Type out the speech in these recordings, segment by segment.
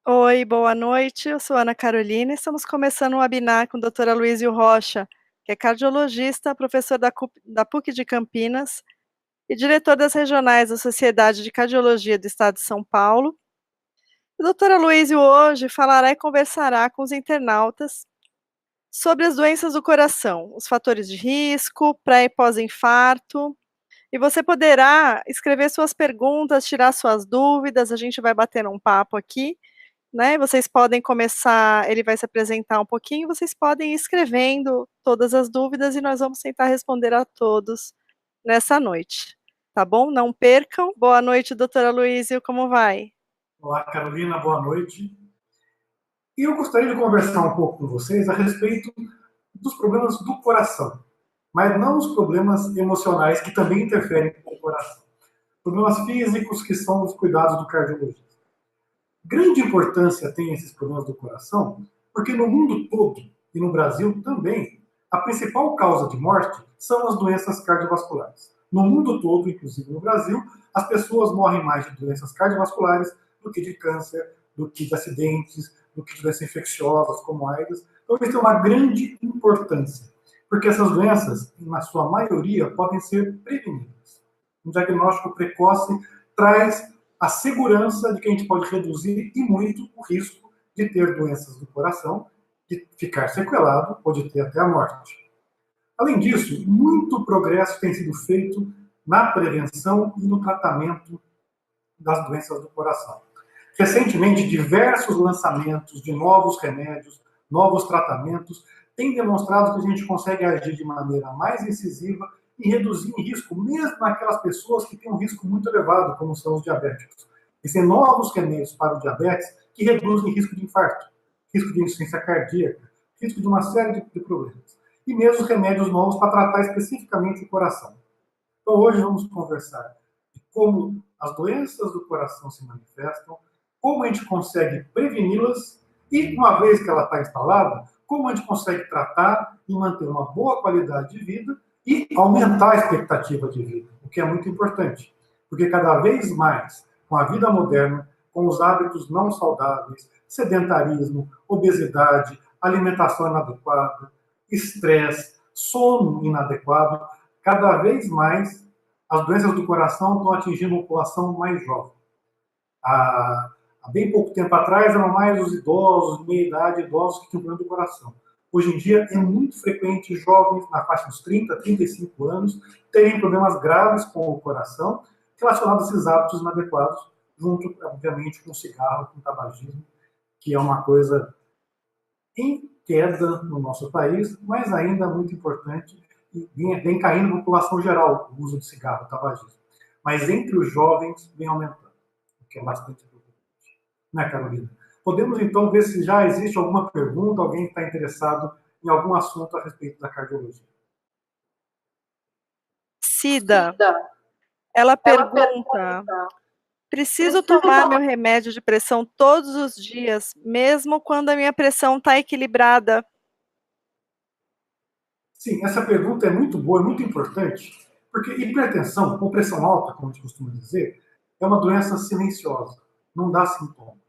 Oi, boa noite. Eu sou Ana Carolina e estamos começando um webinar com o Dr. Aloysio Rocha, que é cardiologista, professor da PUC de Campinas e diretor das regionais da Sociedade de Cardiologia do Estado de São Paulo. O Dr. Aloysio hoje falará e conversará com os internautas sobre as doenças do coração, os fatores de risco, pré e pós-infarto. E você poderá escrever suas perguntas, tirar suas dúvidas, a gente vai bater um papo aqui, né, vocês podem começar, ele vai se apresentar um pouquinho, vocês podem ir escrevendo todas as dúvidas e nós vamos tentar responder a todos nessa noite, tá bom? Não percam. Boa noite, doutora Luísio, como vai? Olá, Carolina, boa noite. E eu gostaria de conversar um pouco com vocês a respeito dos problemas do coração, mas não os problemas emocionais que também interferem com o coração. Problemas físicos que são os cuidados do cardiologista. Grande importância tem esses problemas do coração, porque no mundo todo, e no Brasil também, a principal causa de morte são as doenças cardiovasculares. No mundo todo, inclusive no Brasil, as pessoas morrem mais de doenças cardiovasculares do que de câncer, do que de acidentes, do que de doenças infecciosas como a AIDS. Então, isso tem uma grande importância, porque essas doenças, na sua maioria, podem ser prevenidas. Um diagnóstico precoce traz a segurança de que a gente pode reduzir e muito o risco de ter doenças do coração, de ficar sequelado ou de ter até a morte. Além disso, muito progresso tem sido feito na prevenção e no tratamento das doenças do coração. Recentemente, diversos lançamentos de novos remédios, novos tratamentos, têm demonstrado que a gente consegue agir de maneira mais incisiva e reduzir em risco, mesmo naquelas pessoas que têm um risco muito elevado, como são os diabéticos. Existem novos remédios para o diabetes que reduzem risco de infarto, risco de insuficiência cardíaca, risco de uma série de problemas. E mesmo remédios novos para tratar especificamente o coração. Então, hoje vamos conversar de como as doenças do coração se manifestam, como a gente consegue preveni-las e, uma vez que ela está instalada, como a gente consegue tratar e manter uma boa qualidade de vida e aumentar a expectativa de vida, o que é muito importante. Porque cada vez mais, com a vida moderna, com os hábitos não saudáveis, sedentarismo, obesidade, alimentação inadequada, estresse, sono inadequado, cada vez mais as doenças do coração estão atingindo a população mais jovem. Há bem pouco tempo atrás eram mais os idosos, meia-idade, idosos que tinham problema do coração. Hoje em dia é muito frequente jovens na faixa dos 30, 35 anos terem problemas graves com o coração relacionados a esses hábitos inadequados, junto, obviamente, com o cigarro, com o tabagismo, que é uma coisa em queda no nosso país, mas ainda muito importante, e vem caindo na população geral o uso de cigarro, tabagismo. Mas entre os jovens vem aumentando, o que é bastante preocupante. Né, Carolina? Podemos então ver se já existe alguma pergunta, alguém está interessado em algum assunto a respeito da cardiologia. Cida, ela pergunta: preciso tomar meu remédio de pressão todos os dias, mesmo quando a minha pressão está equilibrada? Sim, essa pergunta é muito boa, é muito importante, porque hipertensão, ou pressão alta, como a gente costuma dizer, é uma doença silenciosa, não dá sintoma.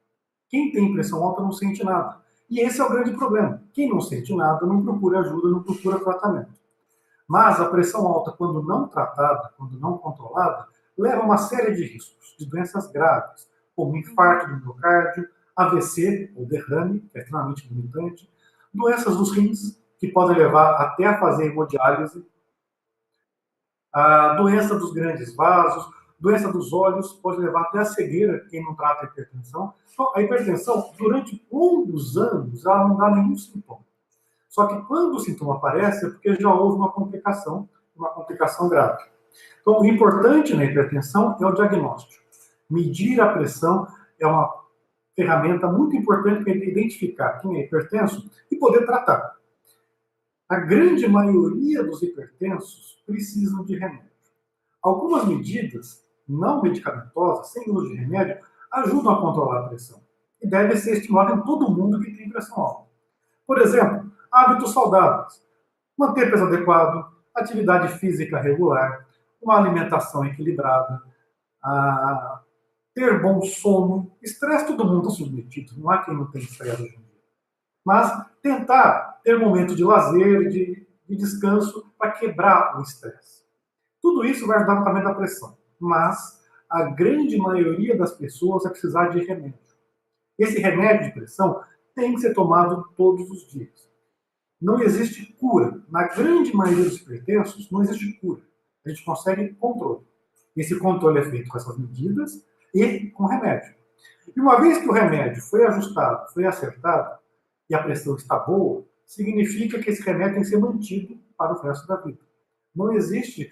Quem tem pressão alta não sente nada. E esse é o grande problema. Quem não sente nada não procura ajuda, não procura tratamento. Mas a pressão alta, quando não tratada, quando não controlada, leva a uma série de riscos, de doenças graves, como infarto do miocárdio, AVC, ou derrame, que é extremamente limitante, doenças dos rins, que podem levar até a fazer hemodiálise, a doença dos grandes vasos, doença dos olhos, pode levar até a cegueira, quem não trata a hipertensão. Então, a hipertensão, durante longos anos, ela não dá nenhum sintoma. Só que quando o sintoma aparece, é porque já houve uma complicação grave. Então, o importante na hipertensão é o diagnóstico. Medir a pressão é uma ferramenta muito importante para identificar quem é hipertenso e poder tratar. A grande maioria dos hipertensos precisam de remédio. Algumas medidas não medicamentosas, sem uso de remédio, ajudam a controlar a pressão e devem ser estimuladas em todo mundo que tem pressão alta. Por exemplo, hábitos saudáveis. Manter peso adequado, atividade física regular, uma alimentação equilibrada, ter bom sono. Estresse todo mundo está submetido, não há quem não tenha estresse hoje em dia. Mas tentar ter momentos de lazer, de descanso, para quebrar o estresse. Tudo isso vai ajudar no tratamento da pressão, mas a grande maioria das pessoas vai precisar de remédio. Esse remédio de pressão tem que ser tomado todos os dias. Não existe cura. Na grande maioria dos hipertensos, não existe cura. A gente consegue controle. Esse controle é feito com essas medidas e com remédio. E uma vez que o remédio foi ajustado, foi acertado, e a pressão está boa, significa que esse remédio tem que ser mantido para o resto da vida. Não existe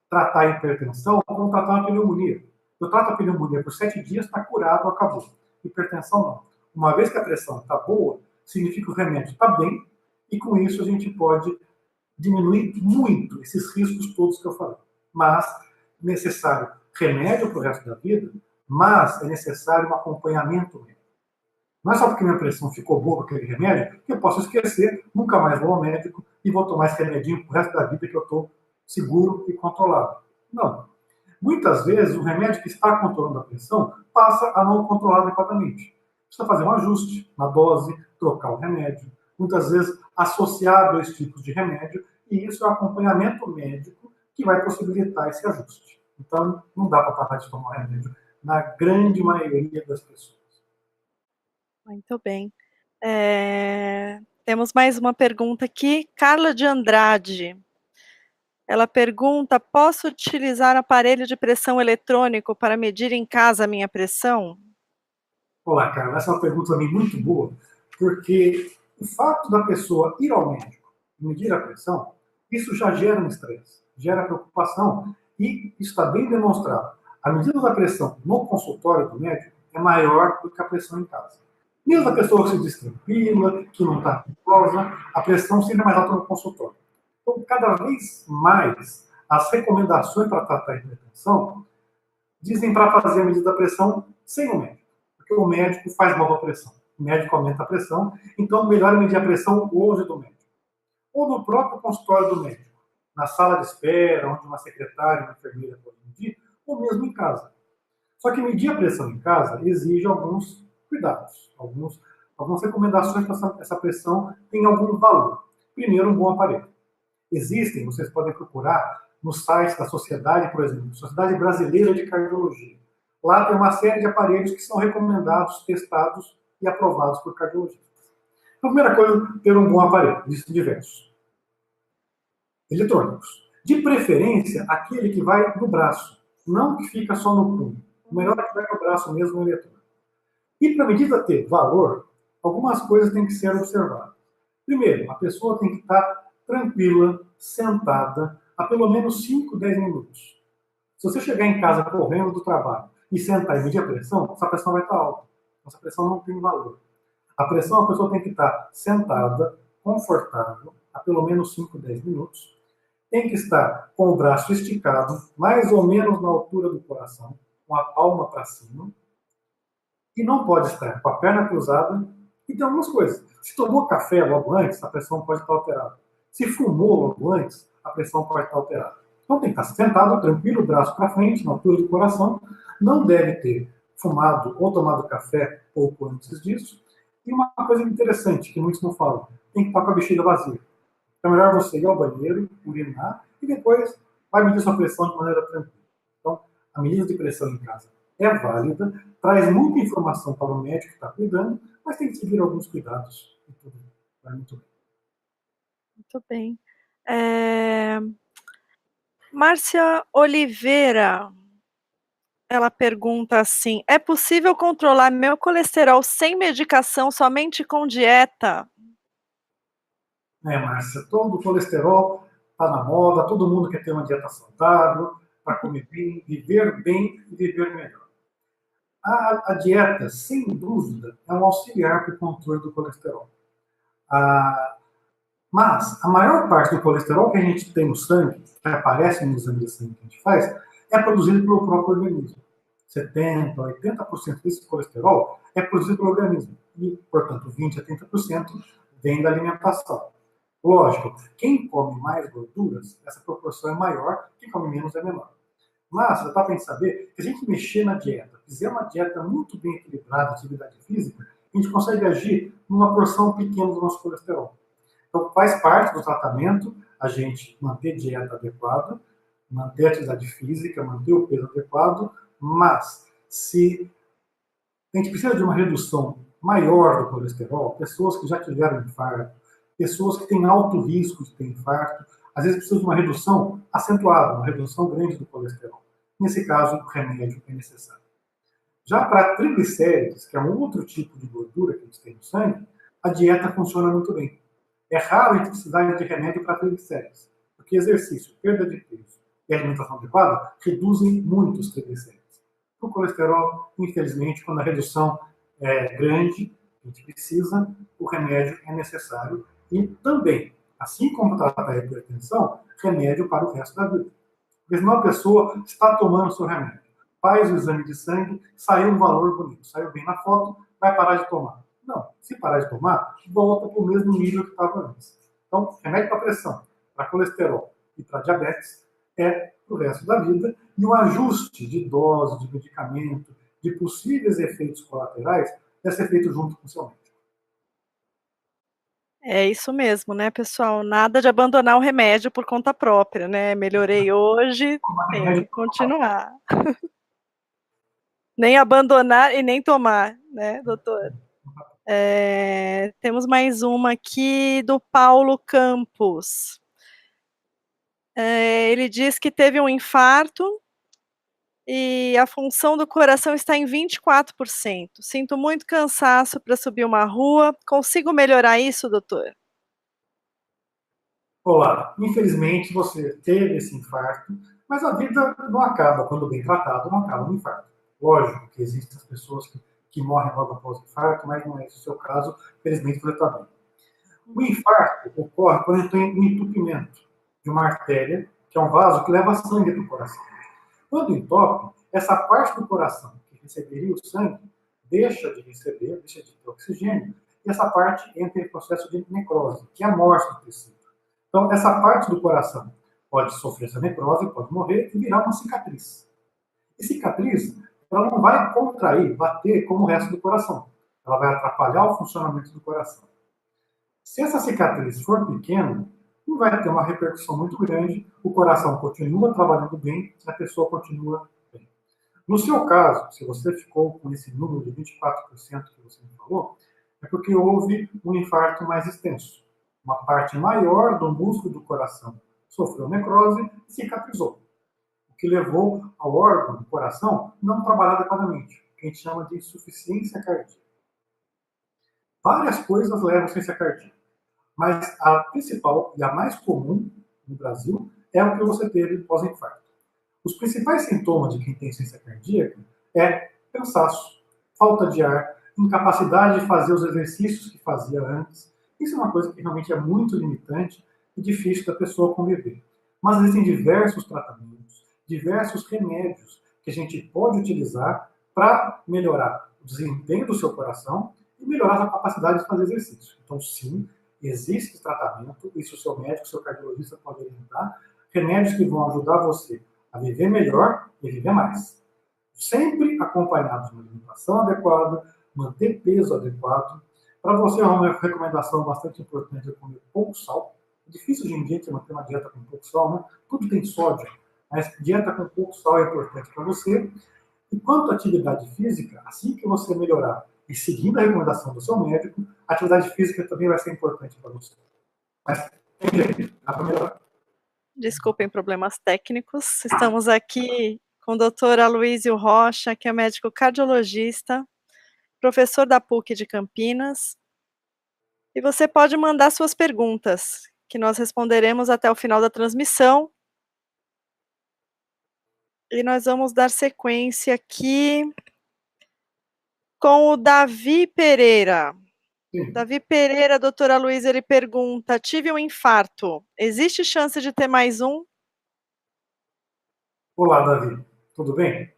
tratar a hipertensão como tratar uma pneumonia. Eu trato a pneumonia por 7 dias, está curado, acabou. Hipertensão não. Uma vez que a pressão está boa, significa que o remédio está bem, e com isso a gente pode diminuir muito esses riscos todos que eu falei. Mas é necessário remédio para o resto da vida, mas é necessário um acompanhamento médico. Não é só porque minha pressão ficou boa com aquele remédio que eu posso esquecer, nunca mais vou ao médico e vou tomar esse remedinho pro resto da vida que eu estou seguro e controlado. Não. Muitas vezes o remédio que está controlando a pressão passa a não controlar adequadamente. Precisa fazer um ajuste na dose, trocar o remédio. Muitas vezes associar 2 tipos de remédio, e isso é um acompanhamento médico que vai possibilitar esse ajuste. Então, não dá para parar de tomar remédio na grande maioria das pessoas. Muito bem. Temos mais uma pergunta aqui, Carla de Andrade. Ela pergunta: posso utilizar aparelho de pressão eletrônico para medir em casa a minha pressão? Olá, Carla, essa é uma pergunta também muito boa, porque o fato da pessoa ir ao médico e medir a pressão, isso já gera um estresse, gera preocupação, e está bem demonstrado. A medida da pressão no consultório do médico é maior do que a pressão em casa. Mesmo a pessoa que se diz tranquila, que não está nervosa, a pressão sempre é mais alta no consultório. Então, cada vez mais, as recomendações para tratar a hipertensão dizem para fazer a medida da pressão sem o médico, porque o médico faz mal a pressão. O médico aumenta a pressão, então melhor é medir a pressão longe do médico. Ou no próprio consultório do médico, na sala de espera, onde uma secretária, uma enfermeira pode medir, ou mesmo em casa. Só que medir a pressão em casa exige alguns cuidados, algumas recomendações para essa pressão tenha algum valor. Primeiro, um bom aparelho. Existem, vocês podem procurar no site da sociedade, por exemplo, Sociedade Brasileira de Cardiologia. Lá tem uma série de aparelhos que são recomendados, testados e aprovados por cardiologistas. Então, a primeira coisa, ter um bom aparelho, existem diversos. Eletrônicos. De preferência, aquele que vai no braço, não que fica só no punho. O melhor é que vai no braço mesmo, o eletrônico. E para a medida ter valor, algumas coisas têm que ser observadas. Primeiro, a pessoa tem que estar tranquila, sentada, há pelo menos 5, 10 minutos. Se você chegar em casa correndo do trabalho e sentar e medir a pressão, essa pressão vai estar alta. Essa pressão não tem valor. A pressão, a pessoa tem que estar sentada, confortável, há pelo menos 5, 10 minutos. Tem que estar com o braço esticado, mais ou menos na altura do coração, com a palma para cima. E não pode estar com a perna cruzada. E tem algumas coisas. Se tomou café logo antes, a pressão pode estar alterada. Se fumou logo antes, a pressão pode estar alterada. Então tem que estar sentado, tranquilo, braço para frente, na altura do coração. Não deve ter fumado ou tomado café pouco antes disso. E uma coisa interessante, que muitos não falam, tem que estar com a bexiga vazia. Então é melhor você ir ao banheiro, urinar, e depois vai medir sua pressão de maneira tranquila. Então, a medida de pressão em casa é válida, traz muita informação para o médico que está cuidando, mas tem que seguir alguns cuidados e tudo vai muito bem. Muito bem. Márcia Oliveira, ela pergunta assim: é possível controlar meu colesterol sem medicação, somente com dieta? Márcia, todo o colesterol está na moda, todo mundo quer ter uma dieta saudável, para comer bem e viver melhor. A dieta, sem dúvida, é um auxiliar para o controle do colesterol. Mas a maior parte do colesterol que a gente tem no sangue, que aparece no exame de sangue que a gente faz, é produzido pelo próprio organismo. 70%, 80% desse colesterol é produzido pelo organismo. E, portanto, 20% a 30% vem da alimentação. Lógico, quem come mais gorduras, essa proporção é maior, quem come menos é menor. Mas dá para a gente saber que a gente mexer na dieta, fizer uma dieta muito bem equilibrada, atividade física, a gente consegue agir numa porção pequena do nosso colesterol. Então, faz parte do tratamento a gente manter dieta adequada, manter atividade física, manter o peso adequado, mas se a gente precisa de uma redução maior do colesterol, pessoas que já tiveram infarto, pessoas que têm alto risco de ter infarto, às vezes precisam de uma redução acentuada, uma redução grande do colesterol. Nesse caso, o remédio é necessário. Já para triglicérides, que é um outro tipo de gordura que a gente tem no sangue, a dieta funciona muito bem. É raro a gente precisar de remédio para triglicérides, porque exercício, perda de peso e alimentação adequada reduzem muito os triglicéridos. O colesterol, infelizmente, quando a redução é grande, a gente precisa, o remédio é necessário. E também, assim como tratar a hipertensão, remédio para o resto da vida. Porque senão a pessoa está tomando seu remédio, faz o exame de sangue, saiu um valor bonito, saiu bem na foto, vai parar de tomar. Não, se parar de tomar, volta para o mesmo nível que estava antes. Então, remédio para pressão, para colesterol e para diabetes é para o resto da vida, e o ajuste de dose, de medicamento, de possíveis efeitos colaterais, deve ser feito junto com o seu médico. É isso mesmo, né, pessoal, nada de abandonar o remédio por conta própria, né, melhorei hoje, Tomar tem remédio que continuar. Nem abandonar e nem tomar, né, doutor. Temos mais uma aqui do Paulo Campos. Ele diz que teve um infarto e a função do coração está em 24%. Sinto muito cansaço para subir uma rua. Consigo melhorar isso, doutor? Olá, infelizmente você teve esse infarto, mas a vida não acaba, quando bem tratado, não acaba no infarto. Lógico que existem as pessoas que morrem logo após o infarto, mas não é esse o seu caso, felizmente você está bem. O infarto ocorre quando tem um entupimento de uma artéria, que é um vaso que leva sangue para o coração. Quando entope, essa parte do coração que receberia o sangue deixa de receber, deixa de ter oxigênio, e essa parte entra em processo de necrose, que é a morte do tecido. Então, essa parte do coração pode sofrer essa necrose, pode morrer e virar uma cicatriz. E cicatriz, ela não vai contrair, bater como o resto do coração. Ela vai atrapalhar o funcionamento do coração. Se essa cicatriz for pequena, não vai ter uma repercussão muito grande, o coração continua trabalhando bem e a pessoa continua bem. No seu caso, se você ficou com esse número de 24% que você me falou, é porque houve um infarto mais extenso. Uma parte maior do músculo do coração sofreu necrose e cicatrizou, o que levou ao órgão do coração não trabalhar adequadamente, o que a gente chama de insuficiência cardíaca. Várias coisas levam à insuficiência cardíaca, mas a principal e a mais comum no Brasil é o que você teve pós-infarto. Os principais sintomas de quem tem insuficiência cardíaca é cansaço, falta de ar, incapacidade de fazer os exercícios que fazia antes. Isso é uma coisa que realmente é muito limitante e difícil da pessoa conviver. Mas existem diversos tratamentos, diversos remédios que a gente pode utilizar para melhorar o desempenho do seu coração e melhorar a capacidade de fazer exercício. Então, sim, existe tratamento, isso o seu médico, o seu cardiologista pode orientar, remédios que vão ajudar você a viver melhor e viver mais. Sempre acompanhado de uma alimentação adequada, manter peso adequado. Para você, uma recomendação bastante importante é comer pouco sal. É difícil hoje em dia você manter uma dieta com pouco sal, né? Tudo tem sódio, mas dieta com pouco sal é importante para você. E quanto à atividade física, assim que você melhorar e seguindo a recomendação do seu médico, a atividade física também vai ser importante para você. Mas tem jeito, dá para melhorar. Desculpem problemas técnicos. Estamos aqui com o doutor Aloísio Rocha, que é médico cardiologista, professor da PUC de Campinas. E você pode mandar suas perguntas, que nós responderemos até o final da transmissão. E nós vamos dar sequência aqui com o Davi Pereira. Sim. Davi Pereira, doutora Luísa, ele pergunta: tive um infarto, existe chance de ter mais um? Olá, Davi. Tudo bem?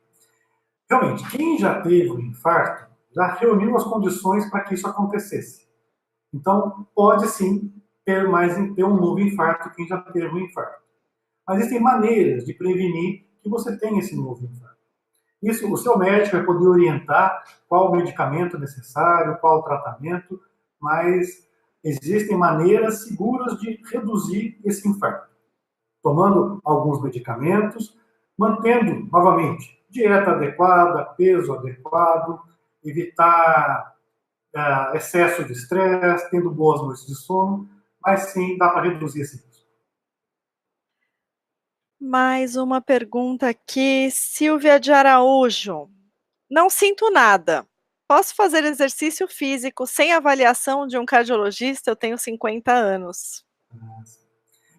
Realmente, quem já teve um infarto já reuniu as condições para que isso acontecesse. Então, pode sim ter um novo infarto quem já teve um infarto. Mas existem maneiras de prevenir que você tem esse novo infarto. Isso, o seu médico vai poder orientar qual o medicamento necessário, qual o tratamento, mas existem maneiras seguras de reduzir esse infarto. Tomando alguns medicamentos, mantendo, novamente, dieta adequada, peso adequado, evitar excesso de estresse, tendo boas noites de sono, mas sim, dá para reduzir esse risco. Mais uma pergunta aqui, Silvia de Araújo. Não sinto nada. Posso fazer exercício físico sem avaliação de um cardiologista? Eu tenho 50 anos.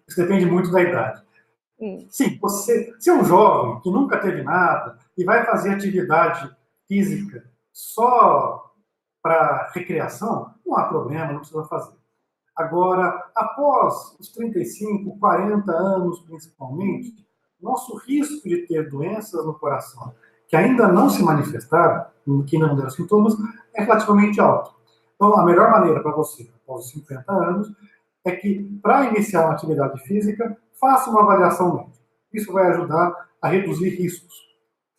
Isso depende muito da idade. Hum. Sim, se é um jovem que nunca teve nada e vai fazer atividade física só para recreação, não há problema, não precisa fazer. Agora, após os 35, 40 anos principalmente, nosso risco de ter doenças no coração que ainda não se manifestaram, que ainda não deram sintomas, é relativamente alto. Então, a melhor maneira para você, após os 50 anos, é que, para iniciar uma atividade física, faça uma avaliação médica. Isso vai ajudar a reduzir riscos.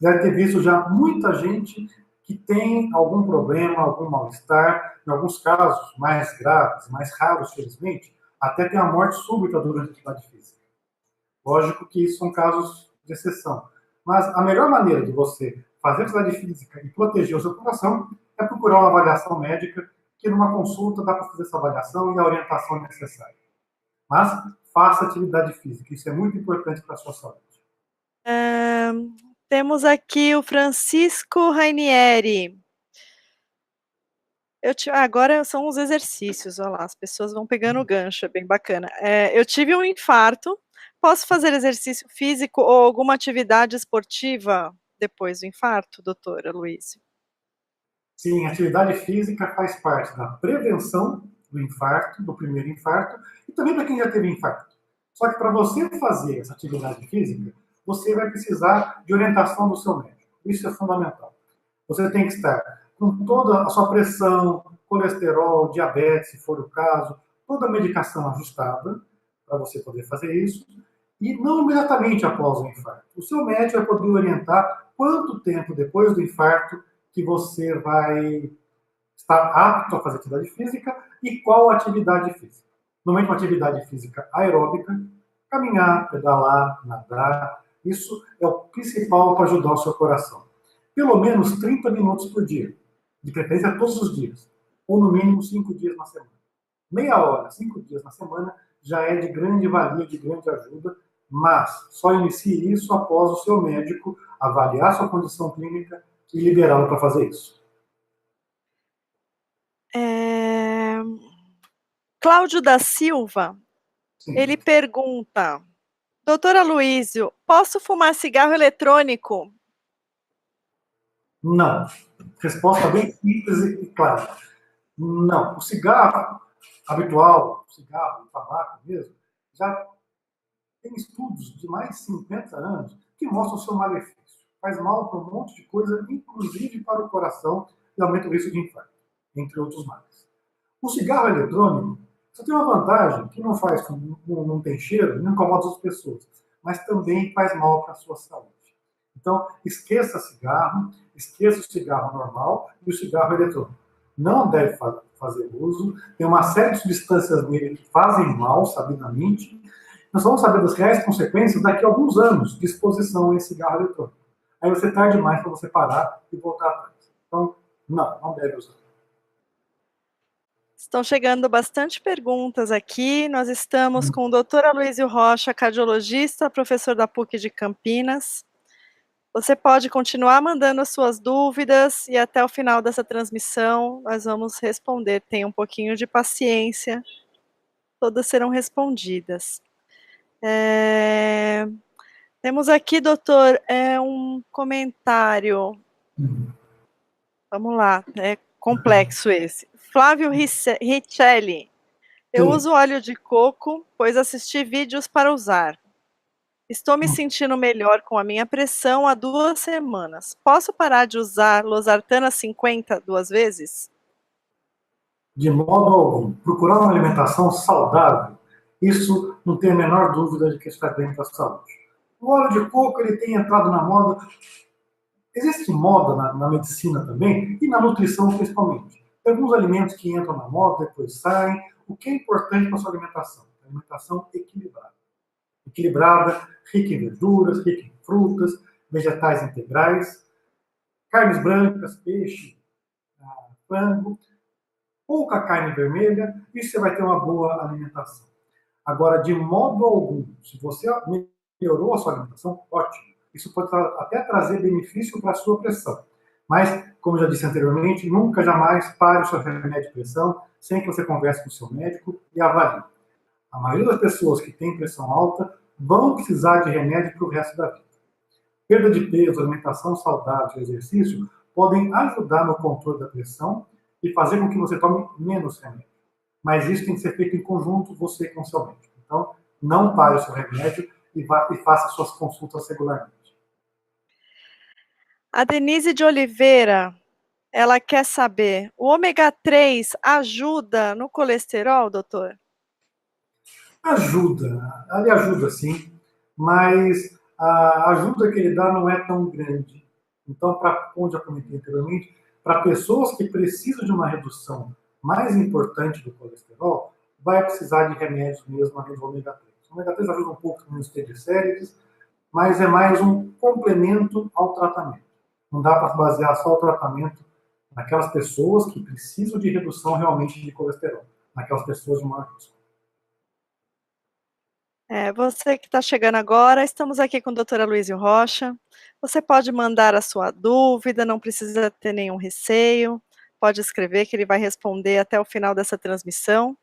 Deve ter visto já muita gente que tem algum problema, algum mal-estar, em alguns casos mais graves, mais raros, felizmente, até tem a morte súbita durante a atividade física. Lógico que isso são casos de exceção. Mas a melhor maneira de você fazer atividade física e proteger o seu coração é procurar uma avaliação médica, que numa consulta dá para fazer essa avaliação e a orientação necessária. Mas faça atividade física, isso é muito importante para a sua saúde. Temos aqui o Francisco Rainieri. Agora são os exercícios, olha lá, as pessoas vão pegando o gancho, é bem bacana. Eu tive um infarto, posso fazer exercício físico ou alguma atividade esportiva depois do infarto, doutora Luísa? Sim, atividade física faz parte da prevenção do infarto, do primeiro infarto, e também para quem já teve infarto. Só que para você fazer essa atividade física, você vai precisar de orientação do seu médico. Isso é fundamental. Você tem que estar com toda a sua pressão, colesterol, diabetes, se for o caso, toda a medicação ajustada para você poder fazer isso, e não imediatamente após o infarto. O seu médico vai poder orientar quanto tempo depois do infarto que você vai estar apto a fazer atividade física e qual atividade física. Normalmente uma atividade física aeróbica, caminhar, pedalar, nadar, isso é o principal para ajudar o seu coração. Pelo menos 30 minutos por dia, de preferência todos os dias, ou no mínimo 5 dias na semana. Meia hora, 5 dias na semana, já é de grande valia, de grande ajuda, mas só inicie isso após o seu médico avaliar sua condição clínica e liberá-lo para fazer isso. Cláudio da Silva, Sim. ele pergunta, doutora Luísio, posso fumar cigarro eletrônico? Não. Resposta bem simples e clara. Não. O cigarro habitual, o cigarro, o tabaco mesmo, já tem estudos de mais de 50 anos que mostram o seu malefício. Faz mal para um monte de coisa, inclusive para o coração, e aumenta o risco de infarto, entre outros males. O cigarro eletrônico só tem uma vantagem, que não faz, não tem cheiro, não incomoda as pessoas, mas também faz mal para a sua saúde. Então, esqueça o cigarro normal e o cigarro eletrônico. Não deve fazer uso, tem uma série de substâncias nele que fazem mal, sabidamente. Nós vamos saber das reais consequências daqui a alguns anos de exposição a esse cigarro eletrônico. Aí você tarde demais para você parar e voltar atrás. Então, não deve usar. Estão chegando bastante perguntas aqui. Nós estamos com o doutor Aloysio Rocha, cardiologista, professor da PUC de Campinas. Você pode continuar mandando as suas dúvidas e até o final dessa transmissão nós vamos responder. Tenha um pouquinho de paciência, todas serão respondidas. Temos aqui, doutor, um comentário. Vamos lá, é complexo esse. Flávio Richelli. Eu uso óleo de coco, pois assisti vídeos para usar. Estou me sentindo melhor com a minha pressão há 2 semanas. Posso parar de usar losartana 50 2 vezes? De modo algum. Procurar uma alimentação saudável, isso não tem a menor dúvida de que está bem para a saúde. O óleo de coco ele tem entrado na moda. Existe moda na medicina também e na nutrição principalmente. Tem alguns alimentos que entram na moda, depois saem. O que é importante para a sua alimentação? Alimentação equilibrada. Equilibrada, rica em verduras, rica em frutas, vegetais integrais, carnes brancas, peixe, frango, pouca carne vermelha, e você vai ter uma boa alimentação. Agora, de modo algum, se você melhorou a sua alimentação, ótimo. Isso pode até trazer benefício para a sua pressão. Mas, como já disse anteriormente, nunca jamais pare o seu remédio de pressão sem que você converse com o seu médico e avalie. A maioria das pessoas que têm pressão alta vão precisar de remédio para o resto da vida. Perda de peso, alimentação saudável e exercício podem ajudar no controle da pressão e fazer com que você tome menos remédio. Mas isso tem que ser feito em conjunto, você com o seu médico. Então, não pare o seu remédio e faça suas consultas regularmente. A Denise de Oliveira, ela quer saber, o ômega 3 ajuda no colesterol, doutor? Ajuda, ele ajuda sim, mas a ajuda que ele dá não é tão grande. Então, como já comentei anteriormente, para pessoas que precisam de uma redução mais importante do colesterol, vai precisar de remédios mesmo além do ômega 3. O ômega 3 ajuda um pouco nos triglicérides, mas é mais um complemento ao tratamento. Não dá para basear só o tratamento naquelas pessoas que precisam de redução realmente de colesterol, naquelas pessoas de maior risco. Você que está chegando agora, estamos aqui com o doutora Luísio Rocha. Você pode mandar a sua dúvida, não precisa ter nenhum receio, pode escrever que ele vai responder até o final dessa transmissão.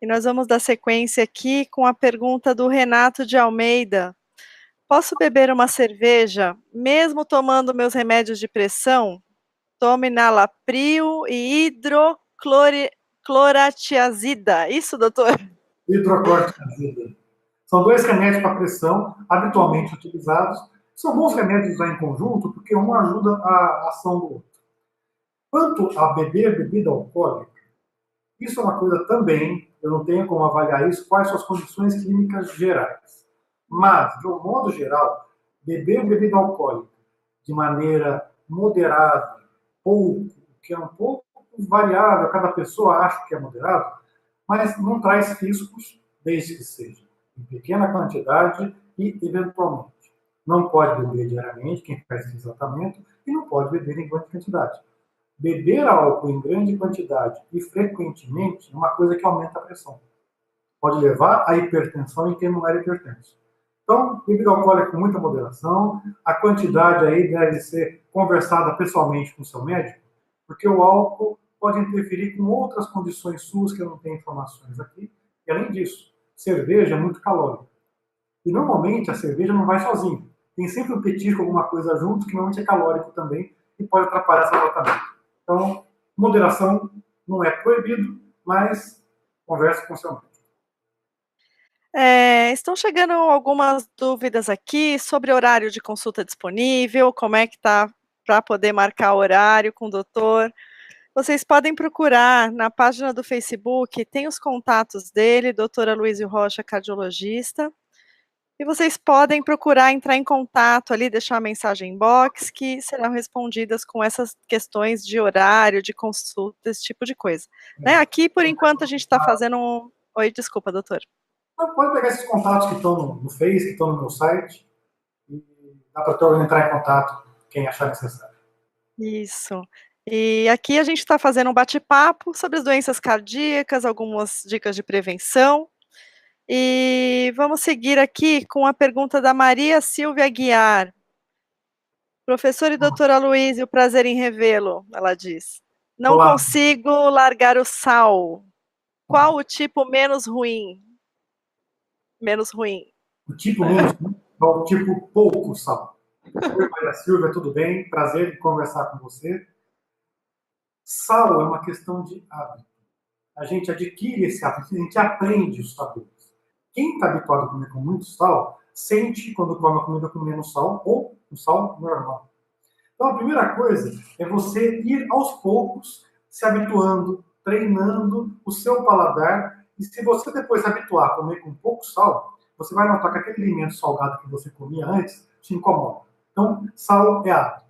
E nós vamos dar sequência aqui com a pergunta do Renato de Almeida. Posso beber uma cerveja mesmo tomando meus remédios de pressão? Tome nalapril e hidrocloratiazida. Isso, doutor? Hidroclorotiazida. São dois remédios para pressão, habitualmente utilizados. São bons remédios usar em conjunto, porque um ajuda a ação do outro. Quanto a beber bebida alcoólica, isso é uma coisa também, eu não tenho como avaliar isso, quais são as condições clínicas gerais. Mas, de um modo geral, beber bebida alcoólica de maneira moderada, pouco, que é um pouco variável, cada pessoa acha que é moderado, mas não traz riscos, desde que seja em pequena quantidade e, eventualmente. Não pode beber diariamente, quem faz esse tratamento, e não pode beber em grande quantidade. Beber álcool em grande quantidade e frequentemente é uma coisa que aumenta a pressão. Pode levar à hipertensão em quem não era hipertenso. Então, bebida alcoólica com muita moderação, a quantidade aí deve ser conversada pessoalmente com o seu médico, porque o álcool pode interferir com outras condições suas que eu não tenho informações aqui. E além disso, cerveja é muito calórica. E normalmente a cerveja não vai sozinha. Tem sempre um petisco, alguma coisa junto, que normalmente é calórico também e pode atrapalhar seu tratamento. Então, moderação não é proibido, mas converse com o seu médico. Estão chegando algumas dúvidas aqui sobre horário de consulta disponível, como é que tá para poder marcar horário com o doutor. Vocês podem procurar na página do Facebook, tem os contatos dele, doutora Luísio Rocha, cardiologista. E vocês podem procurar entrar em contato ali, deixar uma mensagem inbox, que serão respondidas com essas questões de horário, de consulta, esse tipo de coisa. Né? Aqui, por enquanto, a gente está fazendo um... Oi, desculpa, doutor. Pode pegar esses contatos que estão no Face, que estão no meu site, e dá para entrar em contato quem achar necessário. Isso. E aqui a gente está fazendo um bate-papo sobre as doenças cardíacas, algumas dicas de prevenção. E vamos seguir aqui com a pergunta da Maria Silvia Guiar. Professor e doutora Luísio, prazer em revê-lo, ela diz. Não Olá. consigo largar o sal. Qual o tipo menos ruim? Menos ruim. O tipo menos é o tipo pouco sal. Oi, Maria Silvia, tudo bem? Prazer em conversar com você. Sal é uma questão de hábito. A gente adquire esse hábito, a gente aprende os sabores. Quem está habituado a comer com muito sal, sente quando come a comida com menos sal ou o sal normal. Então, a primeira coisa é você ir aos poucos se habituando, treinando o seu paladar. E se você depois se habituar a comer com pouco sal, você vai notar que aquele alimento salgado que você comia antes te incomoda. Então, sal é hábito.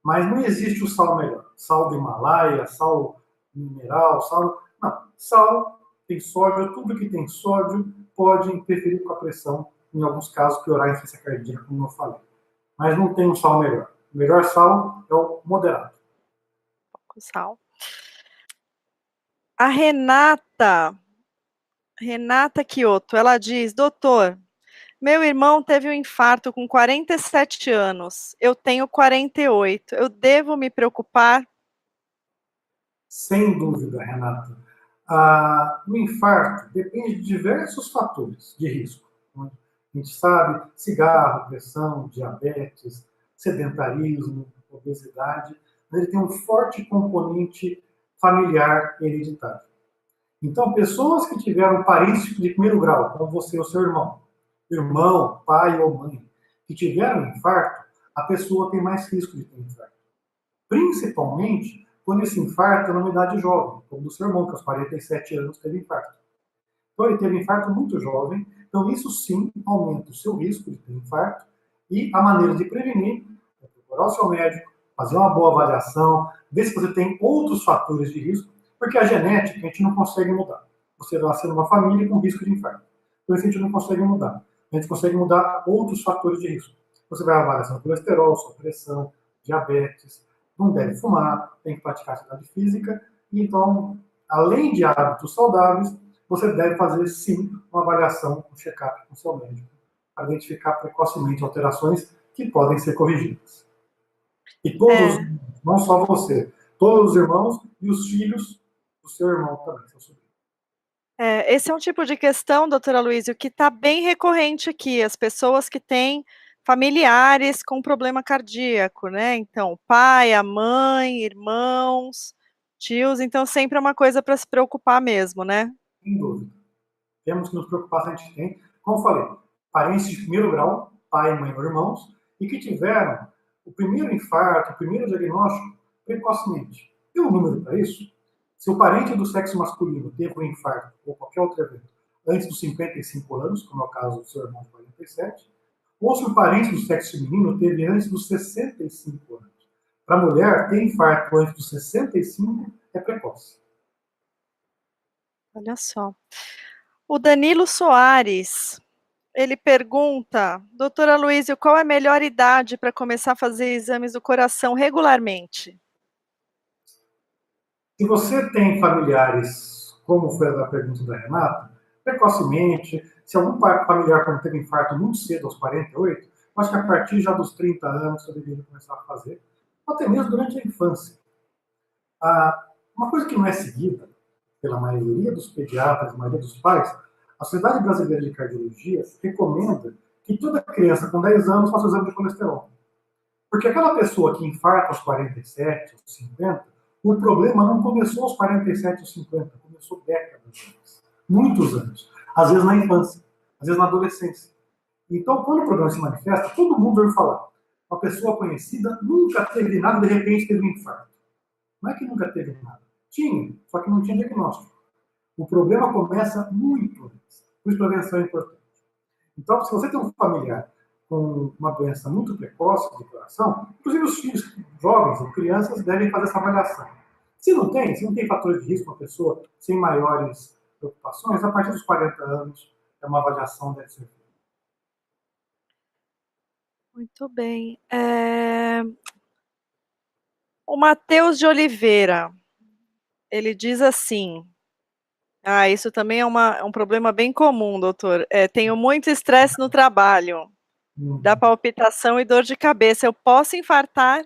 Mas não existe o sal melhor. Sal do Himalaia, sal mineral, sal... Não, sal tem sódio, tudo que tem sódio pode interferir com a pressão, em alguns casos piorar a insuficiência cardíaca, como eu falei. Mas não tem um sal melhor. O melhor sal é o moderado. Com sal. A Renata Kioto, ela diz: doutor, meu irmão teve um infarto com 47 anos, eu tenho 48, eu devo me preocupar? Sem dúvida, Renata. O infarto depende de diversos fatores de risco. Né? A gente sabe, cigarro, pressão, diabetes, sedentarismo, obesidade, ele tem um forte componente familiar hereditário. Então, pessoas que tiveram parentes de primeiro grau, como você ou seu irmão, pai ou mãe, que tiveram infarto, a pessoa tem mais risco de ter infarto. Principalmente quando esse infarto é numa idade jovem, como do seu irmão, que aos 47 anos teve infarto. Então, ele teve infarto muito jovem, então isso sim aumenta o seu risco de ter infarto, e a maneira de prevenir é procurar o seu médico, fazer uma boa avaliação, ver se você tem outros fatores de risco, porque a genética a gente não consegue mudar. Você nasce numa família com risco de infarto. Então, isso a gente não consegue mudar. A gente consegue mudar outros fatores de risco. Você vai avaliar seu colesterol, sua pressão, diabetes, não deve fumar, tem que praticar atividade física, e então, além de hábitos saudáveis, você deve fazer sim uma avaliação, um check-up com o seu médico, para identificar precocemente alterações que podem ser corrigidas. E todos, não só você, todos os irmãos e os filhos do seu irmão também, seu sobrinho. Esse é um tipo de questão, doutora Luísio, que está bem recorrente aqui, as pessoas que têm familiares com problema cardíaco, né, então o pai, a mãe, irmãos, tios, então sempre é uma coisa para se preocupar mesmo, né? Sem dúvida. Temos que nos preocupar se a gente tem, como eu falei, parentes de primeiro grau, pai, mãe ou irmãos, e que tiveram o primeiro infarto, o primeiro diagnóstico precocemente. Tem um número para isso? Se o parente do sexo masculino teve um infarto ou qualquer outro evento antes dos 55 anos, como é o caso do seu irmão de 47, ou se o parente do sexo feminino teve antes dos 65 anos. Para a mulher, ter infarto antes dos 65 é precoce. Olha só. O Danilo Soares, ele pergunta: doutora Luísio, qual é a melhor idade para começar a fazer exames do coração regularmente? Se você tem familiares, como foi a pergunta da Renata, precocemente, se algum familiar quando teve infarto muito cedo, aos 48, eu acho que a partir já dos 30 anos você deveria começar a fazer, ou até mesmo durante a infância. Uma coisa que não é seguida pela maioria dos pediatras, maioria dos pais, a Sociedade Brasileira de Cardiologia recomenda que toda criança com 10 anos faça o exame de colesterol. Porque aquela pessoa que infarta aos 47, aos 50, o problema não começou aos 47 ou 50, começou décadas antes. Muitos anos. Às vezes na infância, às vezes na adolescência. Então, quando o problema se manifesta, todo mundo ouve falar. Uma pessoa conhecida nunca teve nada, de repente teve um infarto. Não é que nunca teve nada. Tinha, só que não tinha diagnóstico. O problema começa muito antes. Por isso, prevenção é importante. Então, se você tem um familiar com uma doença muito precoce do coração, inclusive os filhos jovens ou crianças devem fazer essa avaliação. Se não tem fatores de risco, uma pessoa sem maiores preocupações, a partir dos 40 anos, é uma avaliação deve ser feita. Muito bem. O Matheus de Oliveira, ele diz assim: isso também é um problema bem comum, doutor. Tenho muito estresse no trabalho, dá palpitação e dor de cabeça. Eu posso infartar?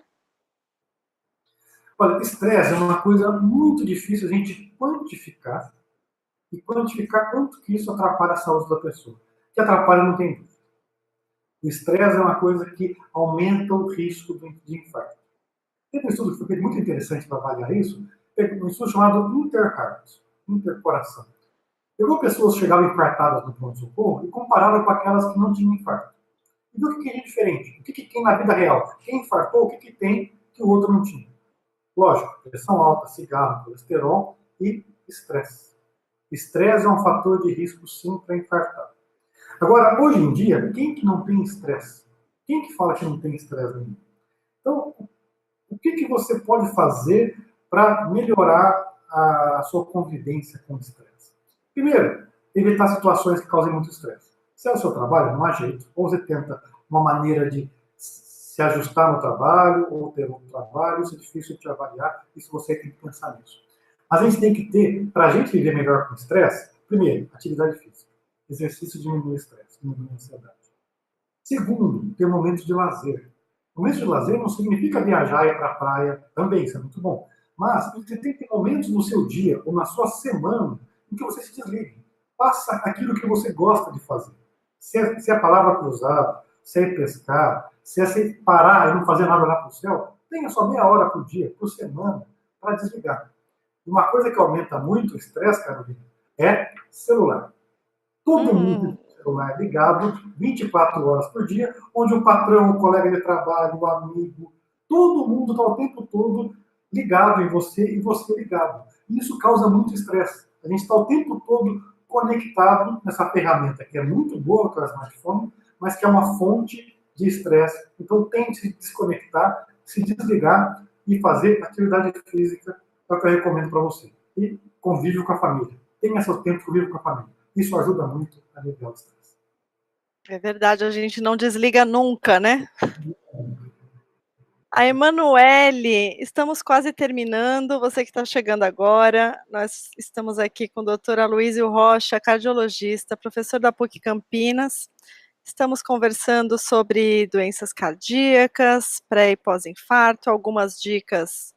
Olha, estresse é uma coisa muito difícil a gente quantificar e quantificar quanto que isso atrapalha a saúde da pessoa. Que atrapalha não tem dúvida. O estresse é uma coisa que aumenta o risco de infarto. Tem um estudo que foi muito interessante para avaliar isso, um estudo chamado Interheart, Intercoração. Pegou pessoas que chegavam infartadas no pronto-socorro e compararam com aquelas que não tinham infarto. E viu o que é diferente, o que tem na vida real. Quem infartou, o que tem que o outro não tinha. Lógico, pressão alta, cigarro, colesterol e estresse. Estresse é um fator de risco, sim, para infartar. Agora, hoje em dia, quem que não tem estresse? Quem que fala que não tem estresse nenhum? Então, o que você pode fazer para melhorar a sua convivência com o estresse? Primeiro, evitar situações que causem muito estresse. Se é o seu trabalho, não há jeito. Ou você tenta uma maneira de se ajustar no trabalho, ou ter um trabalho, isso é difícil de avaliar, isso você tem que pensar nisso. Mas a gente tem que ter, para a gente viver melhor com estresse, primeiro, atividade física. Exercício diminui o estresse, diminui a ansiedade. Segundo, ter momentos de lazer. Momentos de lazer não significa viajar e ir para a praia, também, isso é muito bom. Mas você tem que ter momentos no seu dia ou na sua semana em que você se desligue. Faça aquilo que você gosta de fazer. Se é palavra cruzada, se é pescar, se é parar e não fazer nada lá para o céu, tenha só meia hora por dia, por semana, para desligar. Uma coisa que aumenta muito o estresse, Carolina, é celular. Todo mundo tem o celular ligado 24 horas por dia, onde o patrão, o colega de trabalho, o amigo, todo mundo está o tempo todo ligado em você e você ligado. E isso causa muito estresse. A gente está o tempo todo conectado nessa ferramenta que é muito boa, que é o smartphone, mas que é uma fonte de estresse. Então, tente se desconectar, se desligar e fazer atividade física, é o que eu recomendo para você. E convívio com a família. Tenha seu tempo de convívio com a família. Isso ajuda muito a aliviar o estresse. É verdade, a gente não desliga nunca, né? A Emanuele, estamos quase terminando. Você que está chegando agora, nós estamos aqui com o doutor Aloísio Rocha, cardiologista, professor da PUC Campinas. Estamos conversando sobre doenças cardíacas, pré e pós-infarto, algumas dicas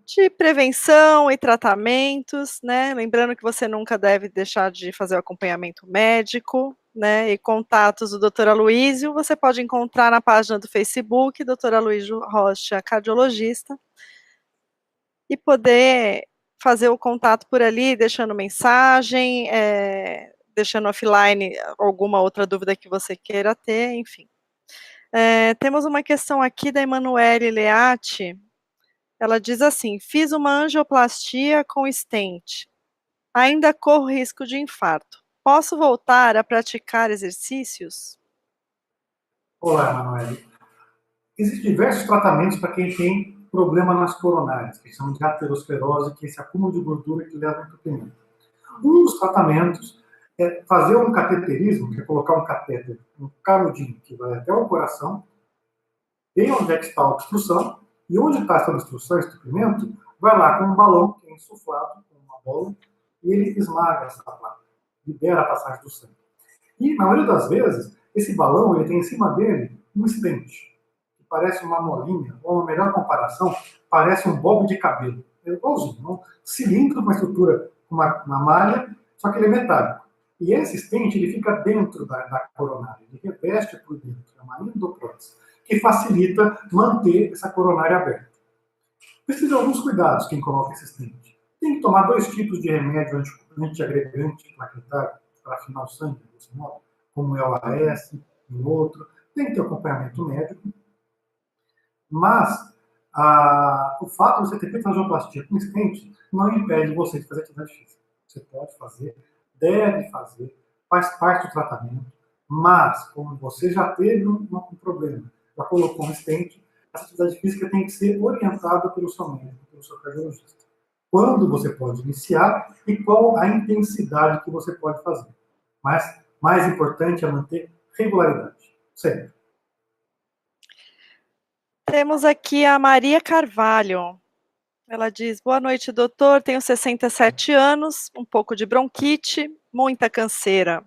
de prevenção e tratamentos, né? Lembrando que você nunca deve deixar de fazer o acompanhamento médico, né? E contatos do Dr. Aloísio, você pode encontrar na página do Facebook, Dr. Aloísio Rocha, cardiologista, e poder fazer o contato por ali, deixando mensagem, deixando offline alguma outra dúvida que você queira ter, enfim. Temos uma questão aqui da Emanuele Leati. Ela diz assim: fiz uma angioplastia com stent. Ainda corro risco de infarto. Posso voltar a praticar exercícios? Olá, Manoel. Existem diversos tratamentos para quem tem problema nas coronárias, que são de aterosclerose, que é esse acúmulo de gordura que leva ao entupimento. Um dos tratamentos é fazer um cateterismo, que é colocar um catéter, um canudinho que vai até o coração, bem onde é que está a obstrução, e onde está essa obstrução, esse entupimento, vai lá com um balão que é insuflado, com uma bola, e ele esmaga essa placa, libera a passagem do sangue. E, na maioria das vezes, esse balão ele tem em cima dele um stent, que parece uma molinha, ou uma melhor comparação, parece um bob de cabelo. É igualzinho, um cilindro com uma estrutura, com uma malha, só que ele é metálico. E esse stent ele fica dentro da coronária, ele reveste por dentro, é uma endoprótese, que facilita manter essa coronária aberta. Precisa de alguns cuidados quem coloca esse stent. Tem que tomar 2 tipos de remédio antiagregante plaquetário para afinar o sangue, desse modo, como é o AS e o outro. Tem que ter acompanhamento médico. Mas o fato de você ter feito a angioplastia com stent não impede você de fazer atividade física. Você pode fazer, deve fazer, faz parte do tratamento, mas como você já teve um problema, já colocou um stent, a atividade física tem que ser orientada pelo seu médico, pelo seu cardiologista. Quando você pode iniciar e qual a intensidade que você pode fazer. Mas mais importante é manter regularidade, sempre. Temos aqui a Maria Carvalho. Ela diz: boa noite, doutor. Tenho 67 anos, um pouco de bronquite, muita canseira.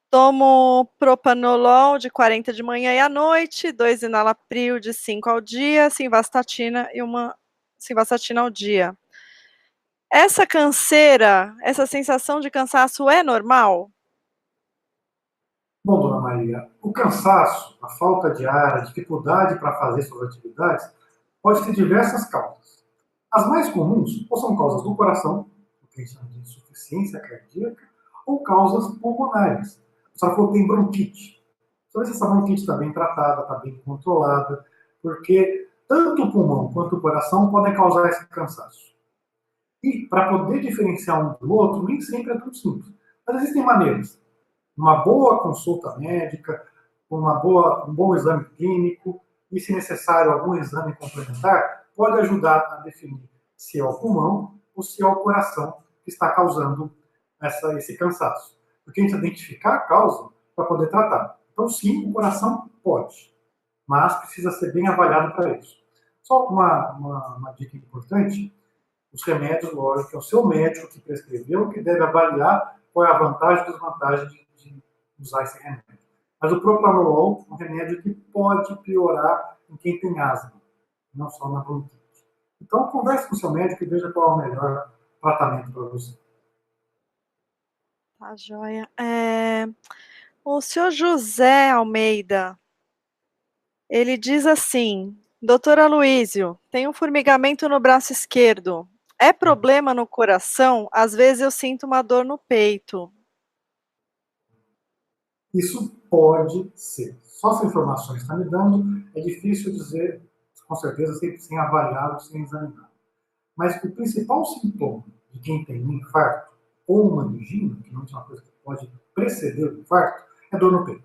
Tomo propanolol de 40 de manhã e à noite, 2 enalapril de 5 ao dia, simvastatina e uma simvastatina ao dia. Essa canseira, essa sensação de cansaço é normal? Bom, dona Maria, o cansaço, a falta de ar, a dificuldade para fazer suas atividades, pode ter diversas causas. As mais comuns ou são causas do coração, o que a gente chama de insuficiência cardíaca, ou causas pulmonares. Só que tem bronquite. Só ver se essa bronquite está bem tratada, está bem controlada, porque tanto o pulmão quanto o coração podem causar esse cansaço. E para poder diferenciar um do outro, nem sempre é tudo simples. Mas existem maneiras. uma boa consulta médica, um bom exame clínico e, se necessário, algum exame complementar, pode ajudar a definir se é o pulmão ou se é o coração que está causando esse cansaço. Porque a gente identificar a causa para poder tratar. Então, sim, o coração pode, mas precisa ser bem avaliado para isso. Só uma dica importante: os remédios, lógico, é o seu médico que prescreveu que deve avaliar qual é a vantagem e desvantagem de usar esse remédio. Mas o propranolol é um remédio que pode piorar em quem tem asma, não só na bronquite. Então, converse com o seu médico e veja qual é o melhor tratamento para você. Tá joia. O senhor José Almeida, ele diz assim: doutor Aloísio, tem um formigamento no braço esquerdo. É problema no coração? Às vezes eu sinto uma dor no peito. Isso pode ser. Só as informações que está me dando, é difícil dizer, com certeza, sem avaliá-lo, sem examinar. Mas o principal sintoma de quem tem um infarto ou uma angina, que não é uma coisa que pode preceder o infarto, é dor no peito.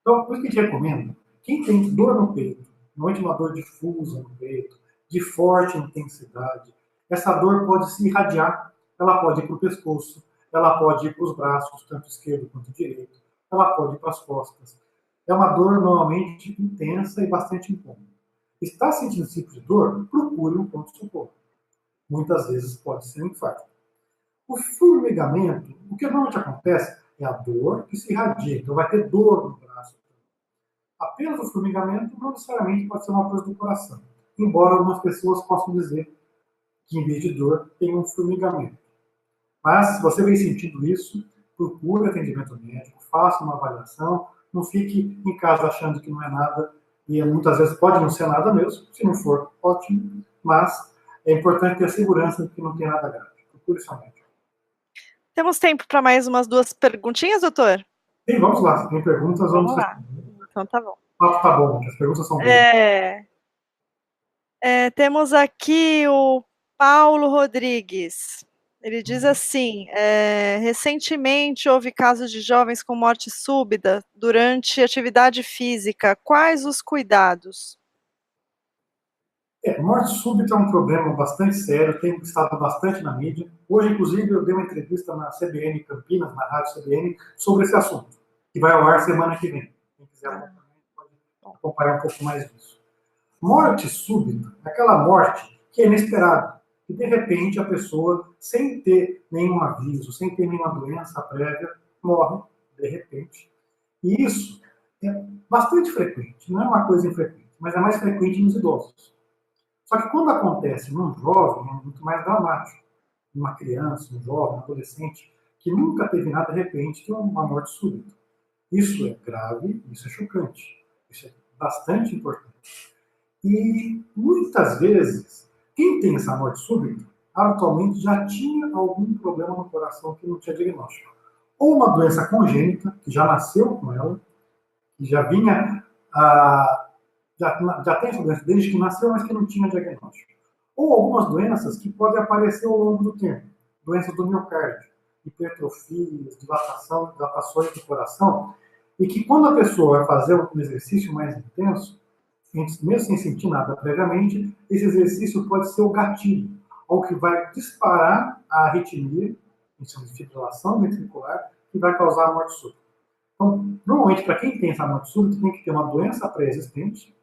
Então, por isso que a gente recomenda, quem tem dor no peito, normalmente uma dor difusa no peito, de forte intensidade, essa dor pode se irradiar, ela pode ir para o pescoço, ela pode ir para os braços, tanto esquerdo quanto direito, ela pode ir para as costas. É uma dor normalmente intensa e bastante incômoda. Está sentindo esse tipo de dor? Procure um pronto-socorro. Muitas vezes pode ser um infarto. O formigamento, o que normalmente acontece é a dor que se irradia. Então vai ter dor no braço. Apenas o formigamento não necessariamente pode ser uma coisa do coração. Embora algumas pessoas possam dizer que em vez de dor tem um formigamento. Mas se você vem sentindo isso, procure atendimento médico, faça uma avaliação, não fique em casa achando que não é nada, e muitas vezes pode não ser nada mesmo. Se não for, ótimo, mas é importante ter segurança de que não tem nada grave. Procure seu médico. Temos tempo para mais umas 2 perguntinhas, doutor? Sim, vamos lá. Se tem perguntas, vamos Vamos lá. responder. Então tá bom. O papo tá bom, as perguntas são boas. Temos aqui o Paulo Rodrigues. Ele diz assim: recentemente houve casos de jovens com morte súbita durante atividade física. Quais os cuidados? Morte súbita é um problema bastante sério, tem estado bastante na mídia. Hoje, inclusive, eu dei uma entrevista na CBN Campinas, na rádio CBN, sobre esse assunto, que vai ao ar semana que vem. Quem quiser pode acompanhar um pouco mais disso. Morte súbita é aquela morte que é inesperada, que de repente a pessoa, sem ter nenhum aviso, sem ter nenhuma doença prévia, morre de repente. E isso é bastante frequente, não é uma coisa infrequente, mas é mais frequente nos idosos. Só que quando acontece num jovem, é muito mais dramático. Uma criança, um jovem, um adolescente, que nunca teve nada, de repente, tem uma morte súbita. Isso é grave, isso é chocante. Isso é bastante importante. E, muitas vezes, quem tem essa morte súbita, atualmente já tinha algum problema no coração que não tinha diagnóstico. Ou uma doença congênita, que já nasceu com ela, que já vinha já tem essa doença desde que nasceu, mas que não tinha diagnóstico. Ou algumas doenças que podem aparecer ao longo do tempo. Doenças do miocárdio, hipertrofias, dilatações do coração, e que quando a pessoa vai fazer um exercício mais intenso, mesmo sem sentir nada previamente, esse exercício pode ser o gatilho, ou que vai disparar a arritmia, em fibrilação ventricular, que vai causar a morte súbita. Então, normalmente, para quem tem essa morte súbita, tem que ter uma doença pré-existente,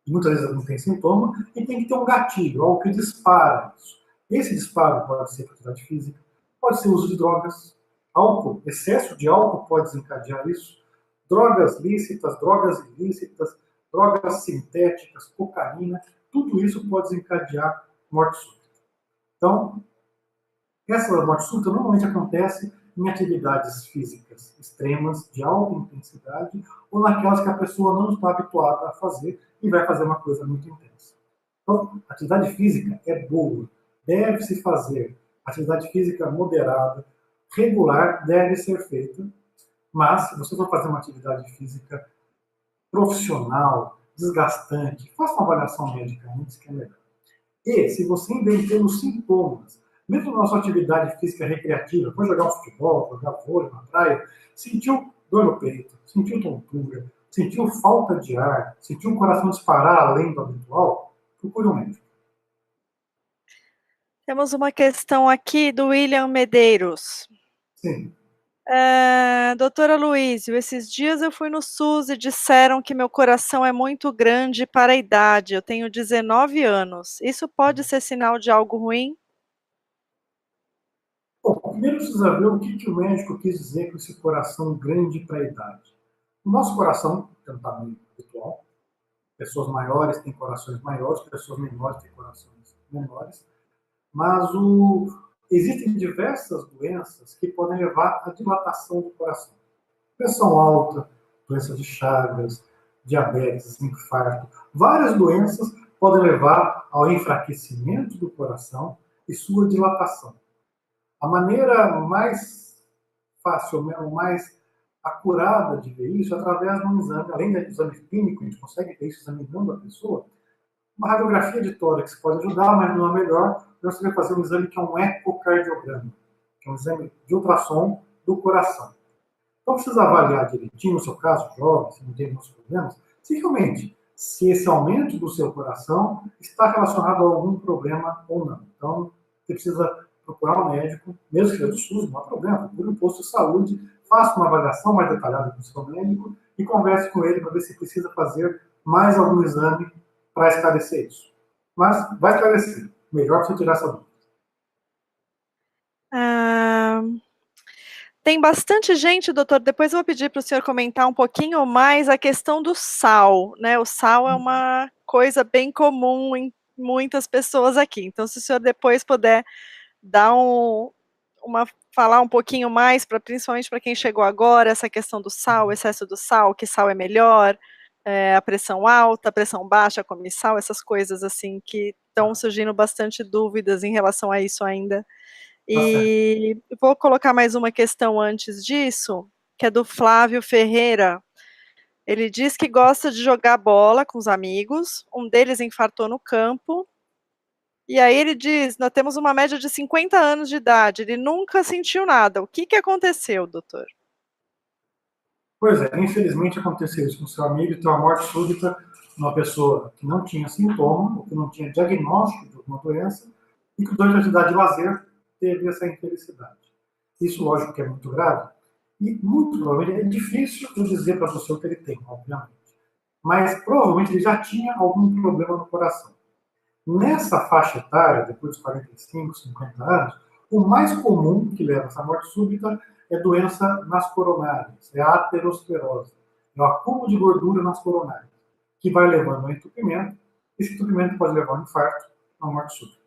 muitas vezes não tem sintoma, e tem que ter um gatilho, algo que dispara isso. Esse disparo pode ser atividade física, pode ser uso de drogas, álcool, excesso de álcool pode desencadear isso, drogas lícitas, drogas ilícitas, drogas sintéticas, cocaína, tudo isso pode desencadear morte súbita. Então, essa morte súbita normalmente acontece em atividades físicas extremas, de alta intensidade, ou naquelas que a pessoa não está habituada a fazer e vai fazer uma coisa muito intensa. Então, atividade física é boa, deve-se fazer. Atividade física moderada, regular, deve ser feita, mas se você for fazer uma atividade física profissional, desgastante, faça uma avaliação médica antes, que é melhor. E se você ainda tem os sintomas mesmo na nossa atividade física recreativa, foi jogar um futebol, jogar vôlei na praia, sentiu dor no peito, sentiu tontura, sentiu falta de ar, sentiu o coração disparar além do habitual, procure um médico. Temos uma questão aqui do William Medeiros. Sim. Doutora Luísio, esses dias eu fui no SUS e disseram que meu coração é muito grande para a idade. Eu tenho 19 anos. Isso pode ser sinal de algo ruim? Bom, primeiro precisa ver o que o médico quis dizer com esse coração grande para a idade. O nosso coração tem um tamanho habitual. Pessoas maiores têm corações maiores, pessoas menores têm corações menores. Mas existem diversas doenças que podem levar à dilatação do coração. Pressão alta, doença de Chagas, diabetes, infarto. Várias doenças podem levar ao enfraquecimento do coração e sua dilatação. A maneira mais fácil, mais acurada de ver isso é através de um exame, além do exame clínico, a gente consegue ver isso examinando a pessoa. Uma radiografia de tórax pode ajudar, mas não é melhor. Você vai fazer um exame que é um ecocardiograma, que é um exame de ultrassom do coração. Então precisa avaliar direitinho, no seu caso, jovem, se não tem muitos problemas, se realmente, se esse aumento do seu coração está relacionado a algum problema ou não. Então, você precisa procurar um médico, mesmo que seja do SUS, não há problema, procure um posto de saúde, faça uma avaliação mais detalhada com o seu médico e converse com ele para ver se precisa fazer mais algum exame para esclarecer isso. Mas vai esclarecer. Melhor você tirar essa dúvida. Tem bastante gente, doutor, depois eu vou pedir para o senhor comentar um pouquinho mais a questão do sal, né? O sal é uma coisa bem comum em muitas pessoas aqui. Então, se o senhor depois puder dar falar um pouquinho mais, principalmente para quem chegou agora, essa questão do sal, o excesso do sal, que sal é melhor, a pressão alta, a pressão baixa, come sal, essas coisas assim que estão surgindo bastante dúvidas em relação a isso ainda. Tá certo. E vou colocar mais uma questão antes disso, que é do Flávio Ferreira. Ele diz que gosta de jogar bola com os amigos, um deles infartou no campo, e aí ele diz: nós temos uma média de 50 anos de idade, ele nunca sentiu nada. O que aconteceu, doutor? Pois é, infelizmente aconteceu isso com seu amigo, então a morte súbita, uma pessoa que não tinha sintoma, ou que não tinha diagnóstico de alguma doença, e que durante a atividade de lazer teve essa infelicidade. Isso, lógico, que é muito grave, e muito provavelmente é difícil eu dizer para você o que ele tem, obviamente. Mas provavelmente ele já tinha algum problema no coração. Nessa faixa etária, depois dos 45, 50 anos, o mais comum que leva a essa morte súbita é doença nas coronárias, é a aterosclerose, é o acúmulo de gordura nas coronárias, que vai levando ao entupimento. Esse entupimento pode levar a um infarto, a morte súbita.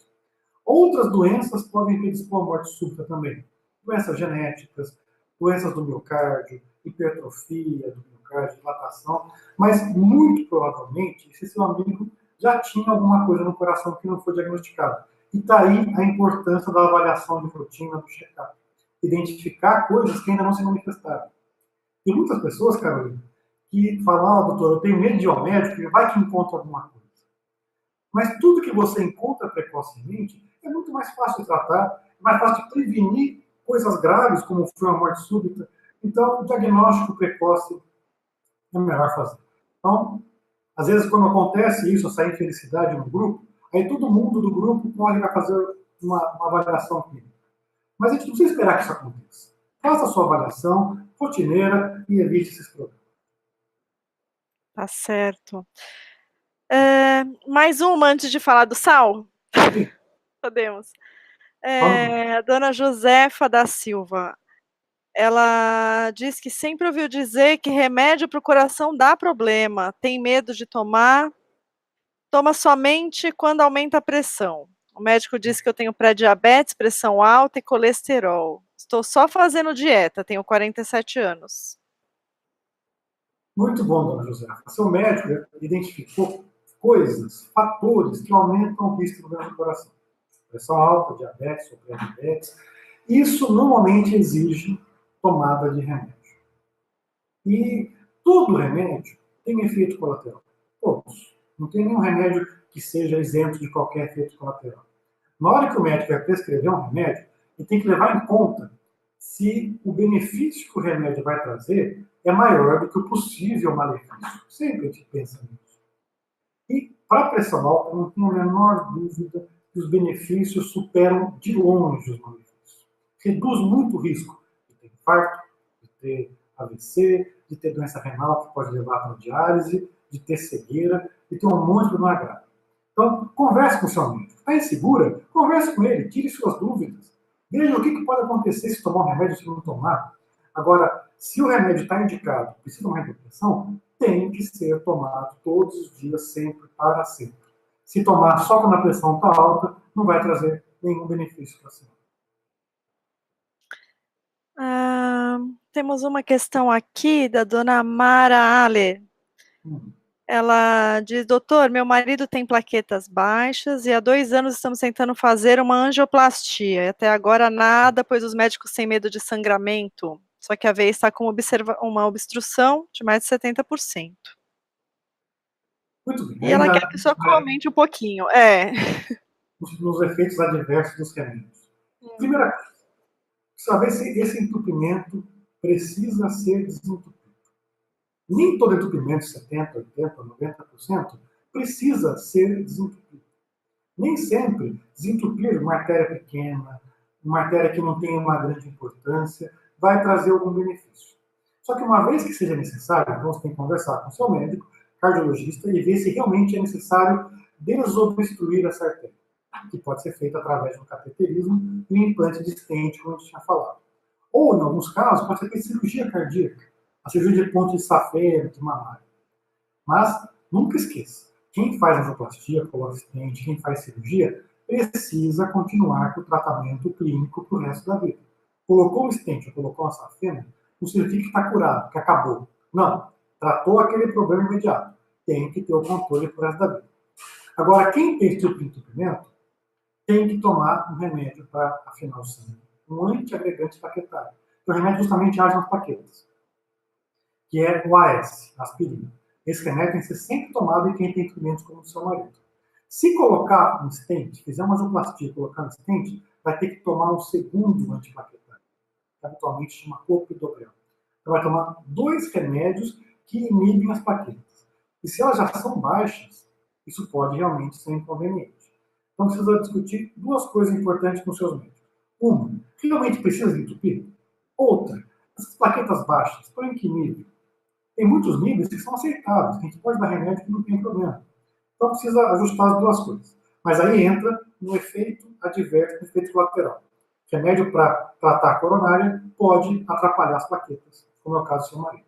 Outras doenças podem predispor à morte súbita também. Doenças genéticas, doenças do miocárdio, hipertrofia do miocárdio, dilatação, mas muito provavelmente esse seu amigo já tinha alguma coisa no coração que não foi diagnosticada. E está aí a importância da avaliação de rotina do check-up. Identificar coisas que ainda não se manifestaram. Tem muitas pessoas, Carolina, que falam: doutor, eu tenho medo de ir ao médico, e vai que encontra alguma coisa. Mas tudo que você encontra precocemente é muito mais fácil de tratar, é mais fácil de prevenir coisas graves, como foi uma morte súbita. Então, o diagnóstico precoce é melhor fazer. Então, às vezes, quando acontece isso, essa infelicidade no grupo, aí todo mundo do grupo corre para fazer uma avaliação clínica. Mas a gente não precisa esperar que isso aconteça. Faça a sua avaliação rotineira e evite esses problemas. Tá certo. Mais uma antes de falar do sal? Sim. Podemos. Vamos. A dona Josefa da Silva, ela diz que sempre ouviu dizer que remédio para o coração dá problema, tem medo de tomar, toma somente quando aumenta a pressão. O médico disse que eu tenho pré-diabetes, pressão alta e colesterol. Estou só fazendo dieta, tenho 47 anos. Muito bom, dona Josefa. Seu médico identificou coisas, fatores que aumentam o risco de problema do coração. Pressão alta, diabetes ou pré-diabetes. Isso normalmente exige tomada de remédio. E todo remédio tem efeito colateral. Todos. Não tem nenhum remédio que seja isento de qualquer efeito colateral. Na hora que o médico vai prescrever um remédio, ele tem que levar em conta se o benefício que o remédio vai trazer é maior do que o possível malefício. Sempre a gente pensa nisso. E para a pressão alta, não tenho a menor dúvida que os benefícios superam de longe os malefícios. Reduz muito o risco de ter infarto, de ter AVC, de ter doença renal que pode levar para diálise, de ter cegueira, de ter um monte de problema grave. Então, converse com o seu médico. Está insegura? Converse com ele, tire suas dúvidas. Veja o que pode acontecer se tomar um remédio ou se não tomar. Agora, se o remédio está indicado, precisa tomar depressão, tem que ser tomado todos os dias, sempre, para sempre. Se tomar só quando a pressão está alta, não vai trazer nenhum benefício para a senhora. Temos uma questão aqui da dona Mara Ale. Ela diz, doutor, meu marido tem plaquetas baixas e há 2 anos estamos tentando fazer uma angioplastia. E até agora nada, pois os médicos têm medo de sangramento. Só que a veia está com uma obstrução de mais de 70%. Muito bem. E ela quer que a senhora comente um pouquinho. Nos efeitos adversos dos remédios. Primeira coisa, saber se esse entupimento precisa ser desentupido. Nem todo entupimento, 70%, 80%, 90%, precisa ser desentupido. Nem sempre desentupir uma artéria pequena, uma artéria que não tem uma grande importância, vai trazer algum benefício. Só que uma vez que seja necessário, então você tem que conversar com o seu médico, cardiologista, e ver se realmente é necessário desobstruir essa artéria, que pode ser feito através de um cateterismo e um implante de stent, como a gente tinha falado. Ou, em alguns casos, pode ser feita cirurgia cardíaca, a cirurgia de ponte de safena, de mamária. Mas, nunca esqueça, quem faz angioplastia, coloca stent, quem faz cirurgia, precisa continuar com o tratamento clínico para o resto da vida. Colocou um stent, colocou uma safena, não significa que está curado, que acabou. Não, tratou aquele problema imediato. Tem que ter o controle para o resto da vida. Agora, quem tem esse tipo de entupimento, tem que tomar um remédio para afinar o sangue, um antiagregante plaquetário. O remédio justamente age nas plaquetas, que é o AS, aspirina. Esse remédio tem que ser sempre tomado em quem tem entupimentos como o seu marido. Se colocar um stent, fizer uma angioplastia e colocar um stent, vai ter que tomar um segundo antiplaquetário, que habitualmente chama clopidogrel. Então vai tomar 2 remédios que inibem as plaquetas. E se elas já são baixas, isso pode realmente ser inconveniente. Então precisa discutir 2 coisas importantes com seus médicos. Uma, realmente precisa entupir? Outra, essas plaquetas baixas, estão em que nível? Tem muitos níveis que são aceitáveis, que a gente pode dar remédio que não tem problema. Então precisa ajustar as 2 coisas. Mas aí entra no efeito adverso, no efeito colateral. Remédio para tratar a coronária pode atrapalhar as plaquetas, como é o caso do seu marido.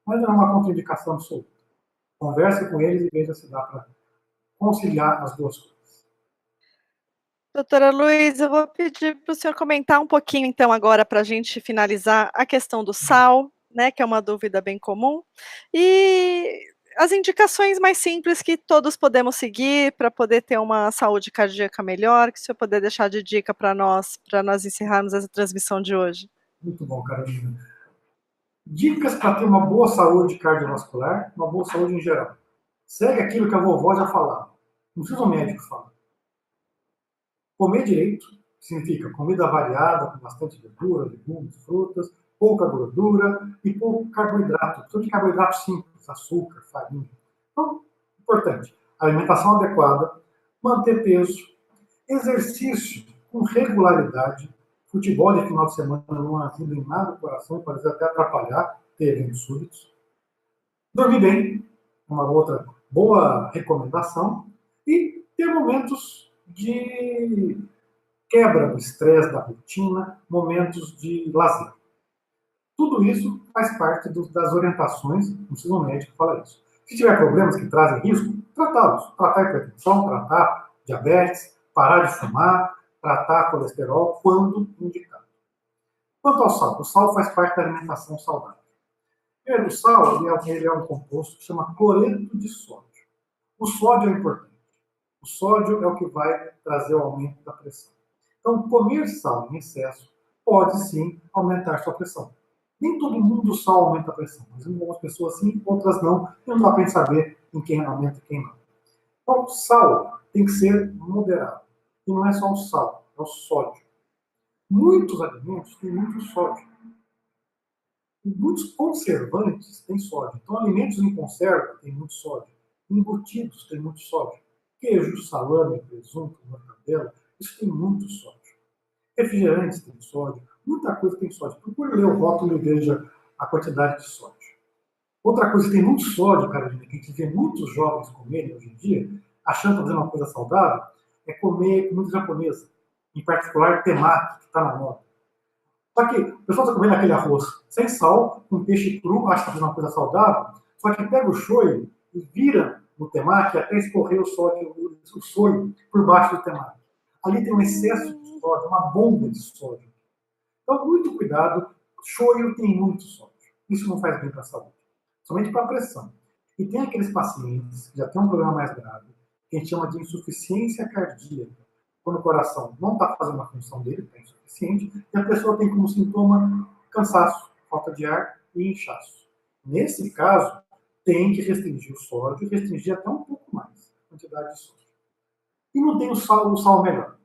Mas não é uma contraindicação absoluta. Converse com eles e veja se dá para conciliar as 2 coisas. Doutora Luiz, eu vou pedir para o senhor comentar um pouquinho, então, agora, para a gente finalizar, a questão do sal, né, que é uma dúvida bem comum, e as indicações mais simples que todos podemos seguir para poder ter uma saúde cardíaca melhor, que o senhor poder deixar de dica para nós encerrarmos essa transmissão de hoje. Muito bom, Carolina. Dicas para ter uma boa saúde cardiovascular, uma boa saúde em geral. Segue aquilo que a vovó já falava. Não precisa o médico falar. Comer direito significa comida variada, com bastante verdura, legumes, frutas, pouca gordura e pouco carboidrato. Tudo de carboidrato simples, açúcar, farinha. Então, importante. Alimentação adequada, manter peso, exercício com regularidade. Futebol de final de semana não ajuda em nada o coração, pode até atrapalhar, ter eventos súbitos. Dormir bem, uma outra boa recomendação. E ter momentos de quebra do estresse, da rotina, momentos de lazer. Tudo isso faz parte das orientações, não precisa um médico falar isso. Se tiver problemas que trazem risco, tratá-los. Tratar hipertensão, tratar diabetes, parar de fumar, tratar colesterol quando indicado. Quanto ao sal, o sal faz parte da alimentação saudável. Primeiro, o sal ele é um composto que chama cloreto de sódio. O sódio é importante. O sódio é o que vai trazer o aumento da pressão. Então, comer sal em excesso pode sim aumentar sua pressão. Nem todo mundo o sal aumenta a pressão, mas algumas pessoas sim, outras não. Não dá para saber em quem aumenta e quem não. Então, sal tem que ser moderado. E não é só o sal, é o sódio. Muitos alimentos têm muito sódio. E muitos conservantes têm sódio. Então, alimentos em conserva têm muito sódio. Embutidos têm muito sódio. Queijo, salame, presunto, mortadela, isso tem muito sódio. Refrigerantes têm sódio. Muita coisa tem sódio. Procure ler o rótulo e veja a quantidade de sódio. Outra coisa que tem muito sódio, Carolina, que a gente vê muitos jovens comerem hoje em dia, achando que está fazendo uma coisa saudável, é comer comida japonesa. Em particular, temaki, que está na moda. Só que o pessoal está comendo aquele arroz sem sal, com peixe cru, acha que está fazendo uma coisa saudável, só que pega o shoyu e vira no temaki até escorrer o shoyu por baixo do temaki. Ali tem um excesso de sódio, uma bomba de sódio. Então, muito cuidado, shoyu tem muito sódio. Isso não faz bem para a saúde, somente para a pressão. E tem aqueles pacientes que já têm um problema mais grave, que a gente chama de insuficiência cardíaca, quando o coração não está fazendo a função dele, está insuficiente, e a pessoa tem como sintoma cansaço, falta de ar e inchaço. Nesse caso, tem que restringir o sódio, restringir até um pouco mais a quantidade de sódio. E não tem o sal melhor.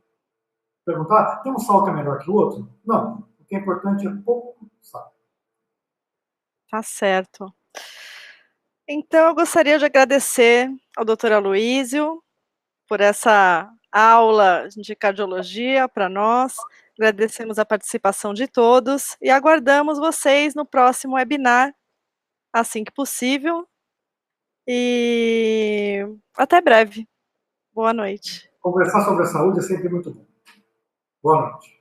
Perguntar, tem um sal que é melhor que o outro? Não. O que é importante é pouco sal. Tá certo. Então eu gostaria de agradecer ao doutor Aloísio por essa aula de cardiologia para nós. Agradecemos a participação de todos e aguardamos vocês no próximo webinar, assim que possível. E até breve. Boa noite. Conversar sobre a saúde é sempre muito bom. Boa noite.